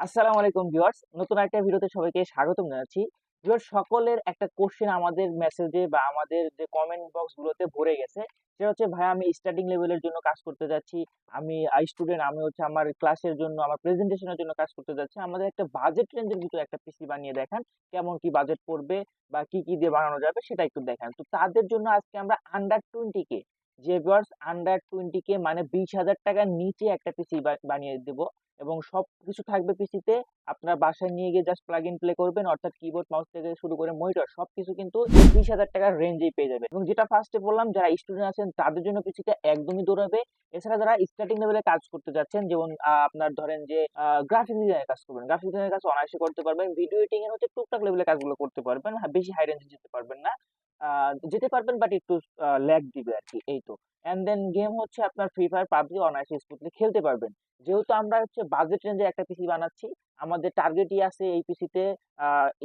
আসসালামু আলাইকুম ভিউয়ার্স, নতুন একটা ভিডিওতে সবাইকে স্বাগতম জানাচ্ছি। ভিউয়ার্স, সকলের একটা কোশ্চেন আমাদের মেসেজে বা আমাদের যে কমেন্ট বক্স গুলোতে ভরে গেছে। সেটা হচ্ছে, ভাই আমি স্টার্টিং লেভেলের জন্য কাজ করতে যাচ্ছি। আমি স্টুডেন্ট, আমি হচ্ছে আমার ক্লাসের জন্য, আমার প্রেজেন্টেশনের জন্য কাজ করতে যাচ্ছি। আমাদের একটা বাজেট রেঞ্জের ভিতরে একটা পিসি বানিয়ে দেখান। কেমন কি বাজেট পড়বে বা কি কি দিয়ে বানানো যাবে সেটা একটু দেখান। তো তাদের জন্য আজকে আমরা আন্ডার 20 কে, যে ভিউয়ার্স আন্ডার 20 কে মানে 20,000 টাকার নিচে একটা পিসি বানিয়ে দেব। এবং সবকিছু থাকবে পিসিতে। আপনার বাসায় নিয়ে গিয়ে জাস্ট প্লাগ ইন প্লে করবেন, অর্থাৎ কিবোর্ড মাউস থেকে শুরু করে মনিটর সবকিছু কিন্তু 20,000 টাকার রেঞ্জেই পেয়ে যাবেন। এবং যেটা ফার্স্টে বললাম, যারা স্টুডেন্ট আছেন তাদের জন্য পিসিটা একদমই দৌড়াবে। এছাড়া যারা স্টার্টিং লেভেলে কাজ করতে যাচ্ছেন, যেমন আপনার ধরেন যে গ্রাফিক ডিজাইনের কাজ করবেন, গ্রাফিক ডিজাইনের কাজ অনায়াসে করতে পারবেন। ভিডিও এডিটিং এর হচ্ছে টুকটাক লেভেলের কাজগুলো করতে পারবেন, বেশি হাই রেঞ্জে যেতে পারবেন না। যেতে পারবেন বাট একটু ল্যাগ দিবে আর কি, এই তো। এন্ড দেন গেম হচ্ছে আপনার ফ্রি ফায়ার, পাবজি অনায়াসে স্মুথলি খেলতে পারবেন। যেহেতু আমরা হচ্ছে বাজেট রেঞ্জে একটা পিসি বানাচ্ছি, আমাদের টার্গেটই আছে এই পিসিতে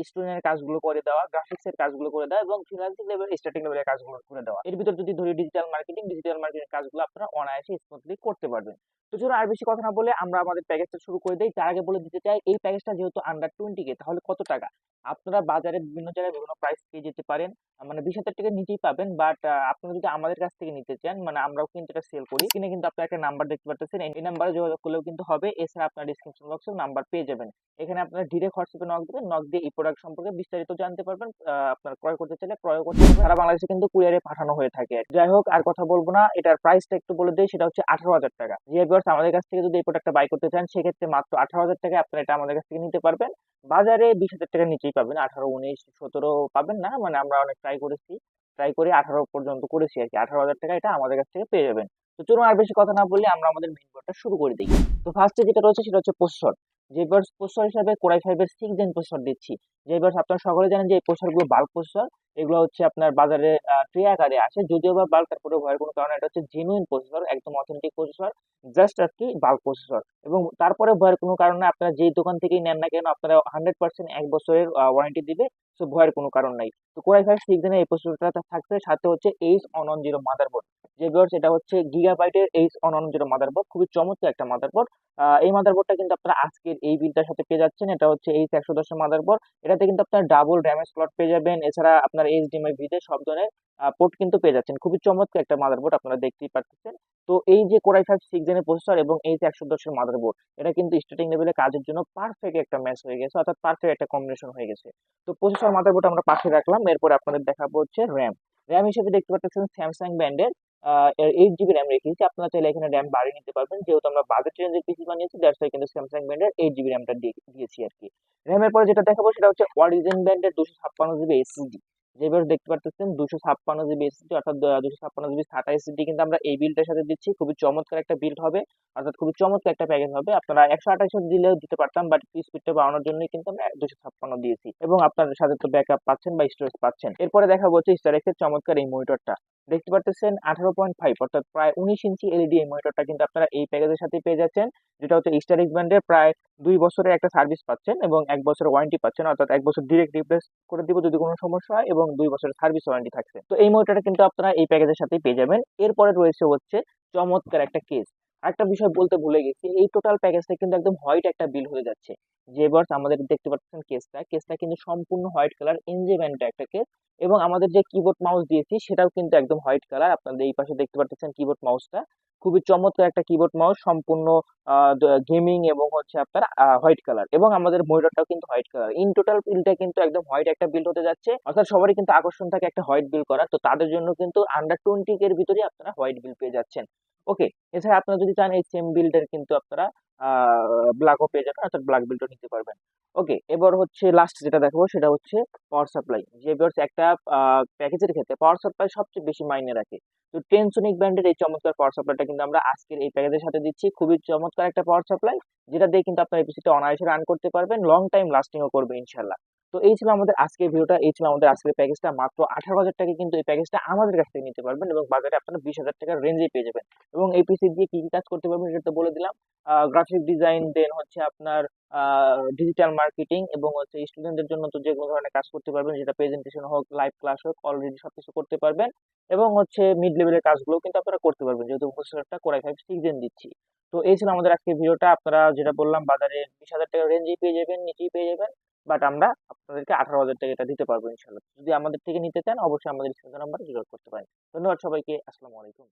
স্টুডেন্টের কাজগুলো করে দেওয়া, গ্রাফিক্স এর কাজগুলো করে দেওয়া এবং ফ্রিল্যান্সিং লেভেল, স্টার্টিং লেভেলের কাজগুলো করে দেওয়া। এর ভিতর যদি ধরি ডিজিটাল মার্কেটিং কাজগুলো আপনারা অনায়াসে স্মুথলি করতে পারবেন। তো চলুন আর বেশি কথা না বলে আমরা আমাদের প্যাকেজটা শুরু করে দেই। তার আগে বলে দিতে চাই, এই প্যাকেজটা যেহেতু আন্ডার 20 কে, তাহলে কত টাকা। আপনারা বাজারে বিভিন্ন জায়গায় বিভিন্ন প্রাইস পেয়ে যেতে পারেন, মানে 20,000 টাকার নিচেই পাবেন। বাট আপনারা যদি আমাদের কাছ থেকে নিতে চান, মানে আমরাও কিন্তু এটা সেল করি, কিনে কিন্তু আপনারা একটা নাম্বার দেখতে পারতেছেন, এই নাম্বারে যোগাযোগ করলেও কিন্তু হবে। এছাড়া আপনার ডিসক্রিপশন বক্সে নাম্বার পেয়ে যাবেন। এখানে আপনারা ডিরেক্ট হোয়াটসঅ্যাপে নক দিবেন, নক দিয়ে এই প্রোডাক্ট সম্পর্কে বিস্তারিত জানতে পারবেন। আপনার ক্রয় করতে চাইলে ক্রয় করতে পারবেন। সারা বাংলাদেশে কিন্তু কুরিয়ারে পাঠানো হয়ে থাকে। যাই হোক, আর কথা বলবো না, এটার প্রাইসটা একটু বলে দিই। সেটা হচ্ছে 18,000 টাকা। যে ভিউয়ার্স আমাদের কাছ থেকে যদি এই প্রোডাক্টটা বাই করতে চান, সেক্ষেত্রে মাত্র 18,000 টাকায় আপনারা এটা আমাদের কাছ থেকে নিতে পারবেন। বাজারে 20,000 টাকার নিচেই পাবেন, 18, 19, 17 পাবেন না। মানে আমরা অনেক ট্রাই করেছি, ট্রাই করে 18 পর্যন্ত করেছি আর কি। 18,000 টাকা এটা আমাদের কাছ থেকে পেয়ে যাবেন। তো চলুন আর বেশি কথা না বললে আমরা আমাদের মেইন বোর্ডটা শুরু করে দিই। তো ফার্স্টে যেটা রয়েছে সেটা হচ্ছে প্রসেসর। যে প্রসেসর হিসাবে কোরাই 5 এর 6 জেন প্রসেসর দিচ্ছি। যে আপনারা সকলে জানেন যে এই প্রসেসরগুলো বাল্ক প্রসেসর। এগুলো হচ্ছে আপনার বাজারে ট্রে আকারে আসে, যদিও বা বাল্ক, তারপরে ভয়ের কোনো কারণে এটা হচ্ছে জেনুইন প্রসেসর, একদম অথেন্টিক প্রসেসর, জাস্ট আর কি বাল্ক প্রসেসর। এবং তারপরে ভয়ের কোনো কারণে আপনারা যেই দোকান থেকেই নেন না কেন, আপনারা 100% 1 বছরের ওয়ারেন্টি দিবে। সো ভয়ের কোনো কারণ নাই। তো কোরাই 5 6 জেনের এই প্রসেসরটা থাকছে, সাথে হচ্ছে H110 মাদারবোর্ড। যে ভিউয়ার্স এটা হচ্ছে গিগাবাইটের H110 মাদারবোর্ড, খুবই চমৎকার একটা মাদারবোর্ড। এই মাদারবোর্ডটা কিন্তু আপনারা আজকের এই বিলটার সাথে পেয়ে যাচ্ছেন। এটা হচ্ছে H110 মাদারবোর্ড। এটাতে কিন্তু আপনার ডাবল র্যামের স্লট পেয়ে যাবেন। এছাড়া আপনার এইচডিএমআই ভিজে সব ধরনের পোর্ট কিন্তু পেয়ে যাচ্ছেন। খুবই চমৎকার একটা মাদারবোর্ড, আপনারা দেখতেই পাচ্ছেন। তো এই যে কোরাই 5 6 জেনের প্রসেসর এবং H110 এর মাদারবোর্ড, এটা কিন্তু স্টার্টিং লেভেলে কাজের জন্য পারফেক্ট একটা ম্যাচ হয়ে গেছে, অর্থাৎ পারফেক্ট একটা কম্বিনেশন হয়ে গেছে। তো প্রসেসর মাদারবোর্ড আমরা পাশে রাখলাম। এরপরে আপনাদের দেখাবো হচ্ছে র্যাম। র্যাম হিসেবে দেখতে পাচ্ছেন স্যামসাং ব্র্যান্ডের 8 জিবি র্যাম রেখেছি। আপনারা চাইলে এখানে র্যাম বাড়িয়ে নিতে পারবেন, যেহেতু আমরা বাজেট রেঞ্জের পিসি বানিয়েছি, দ্যাটস ওয়াই কিন্তু স্যামসাং ব্র্যান্ডের 8 জিবি র্যামটা দিয়েছি আর কি। র্যামের পরে যেটা দেখাবো সেটা হচ্ছে অরিজিন ব্র্যান্ডের 256 জিবি এসএসডি। যেভাবে দেখতে পাচ্ছেন 256 জিবি এসএসডি, অর্থাৎ 256 জিবি SATA এসএসডি কিন্তু আমরা এই বিল্ডের সাথে দিচ্ছি। খুবই চমৎকার একটা বিল্ড হবে, অর্থাৎ খুবই চমৎকার একটা প্যাকেজ হবে। আপনারা 128 দিলেও দিতে পারতাম, বাট স্পিডটা বাড়ানোর জন্যই কিন্তু আমরা 256 দিয়েছি। এবং আপনার সাথে তো ব্যাকআপ পাচ্ছেন বা স্টোরেজ পাচ্ছেন। এরপরে দেখাবো হচ্ছে স্টারেক্সের চমৎকার এই মনিটরটা। দেখতে পাচ্ছেন 18.5, অর্থাৎ প্রায় 19 ইঞ্চি এলইডি এই মনিটরটা কিন্তু আপনারা এই প্যাকেজের সাথে পেয়ে যাচ্ছেন, যেটা হচ্ছে স্টারেক্স ব্র্যান্ডের। প্রায় 2 বছরের একটা সার্ভিস পাচ্ছেন এবং 1 বছরের ওয়ারেন্টি পাচ্ছেন, অর্থাৎ 1 বছর ডিরেক্ট রিপ্লেস করে দিব যদি কোনো সমস্যা হয়, এবং 2 বছরের সার্ভিস ওয়ারেন্টি থাকছে। তো এই মনিটরটা কিন্তু আপনারা এই প্যাকেজের সাথেই পেয়ে যাবেন। এরপরে রয়েছে হচ্ছে চমৎকার একটা কেস। আরেকটা বিষয় বলতে ভুলে গেছি, এই টোটাল প্যাকেজটা কিন্তু একদম হোয়াইট একটা বিল হয়ে যাচ্ছে। যে এবার আমাদের দেখতে পাচ্ছেন কেসটা, কেসটা কিন্তু সম্পূর্ণ হোয়াইট কালার, এনজে ব্র্যান্ডের একটা কেস। এবং আমাদের যে কিবোর্ড মাউস দিয়েছি সেটাও কিন্তু একদম হোয়াইট কালার। আপনাদের এই পাশে দেখতে পাচ্ছেন কিবোর্ড মাউসটা, খুবই চমৎকার একটা কিবোর্ড মাউস, সম্পূর্ণ গেমিং এবং হচ্ছে আপনার হোয়াইট কালার। এবং আমাদের মনিটরটাও কিন্তু হোয়াইট কালার। ইন টোটাল বিলটা কিন্তু একদম হোয়াইট একটা বিল্ড হতে যাচ্ছে, অর্থাৎ সবারই কিন্তু আকর্ষণ থাকে একটা হোয়াইট বিল করার। তো তাদের জন্য কিন্তু আন্ডার 20 এর ভিতরে আপনারা হোয়াইট বিল পেয়ে যাচ্ছেন। ওকে। এছাড়া আপনারা যদি চান এই সেম বিল্ডের কিন্তু আপনারা ব্ল্যাকও পেয়ে যাবেন, অর্থাৎ ব্ল্যাক বিল্ডও নিতে পারবেন। ওকে, এবার হচ্ছে লাস্ট যেটা দেখাবো সেটা হচ্ছে পাওয়ার সাপ্লাই। যে এবার একটা প্যাকেজের ক্ষেত্রে পাওয়ার সাপ্লাই সবচেয়ে বেশি মাইনে রাখে। তো টেনসনিক ব্র্যান্ডের এই চমৎকার পাওয়ার সাপ্লাইটা কিন্তু আমরা আজকের এই প্যাকেজের সাথে দিচ্ছি। খুবই চমৎকার একটা পাওয়ার সাপ্লাই, যেটা দিয়ে কিন্তু আপনার এই পিসিটা অনায়াসে রান করতে পারবেন, লং টাইম লাস্টিংও করবে ইনশাল্লাহ। তো এই ছিল আমাদের আজকের ভিডিওটা, এই ছিল আমাদের আজকের প্যাকেজটা। মাত্র 18,000 টাকায় কিন্তু এই প্যাকেজটা আমাদের কাছ থেকে নিতে পারবেন এবং বাজারে আপনারা 20,000 টাকার রেঞ্জেই পেয়ে যাবেন। এবং এই পিসি দিয়ে কি কি কাজ করতে পারবেন সেটা তো বলে দিলাম। গ্রাফিক ডিজাইন, দেন হচ্ছে আপনার ডিজিটাল মার্কেটিং, এবং হচ্ছে স্টুডেন্টদের জন্য তো যে কোনো ধরনের কাজ করতে পারবেন, যেটা প্রেজেন্টেশন হোক, লাইভ ক্লাস হোক, অলরেডি সবকিছু করতে পারবেন। এবং হচ্ছে মিড লেভেলের কাজগুলো কিন্তু আপনারা করতে পারবেন, যেহেতু প্রসেসরটা কোরাই 5 6 জেন দিচ্ছি। তো এই ছিল আমাদের আজকের ভিডিওটা। আপনারা যেটা বললাম, বাজারে 20,000 টাকার রেঞ্জেই পেয়ে যাবেন, নিচেই পেয়ে যাবেন। বাট আমরা আপনাদেরকে 18,000 টাকা এটা দিতে পারবো ইনশাল্লাহ। যদি আমাদের থেকে নিতে চান, অবশ্যই আমাদের স্ক্রিনে নাম্বারে যোগাযোগ করতে পারেন। ধন্যবাদ সবাইকে। আসসালামু আলাইকুম।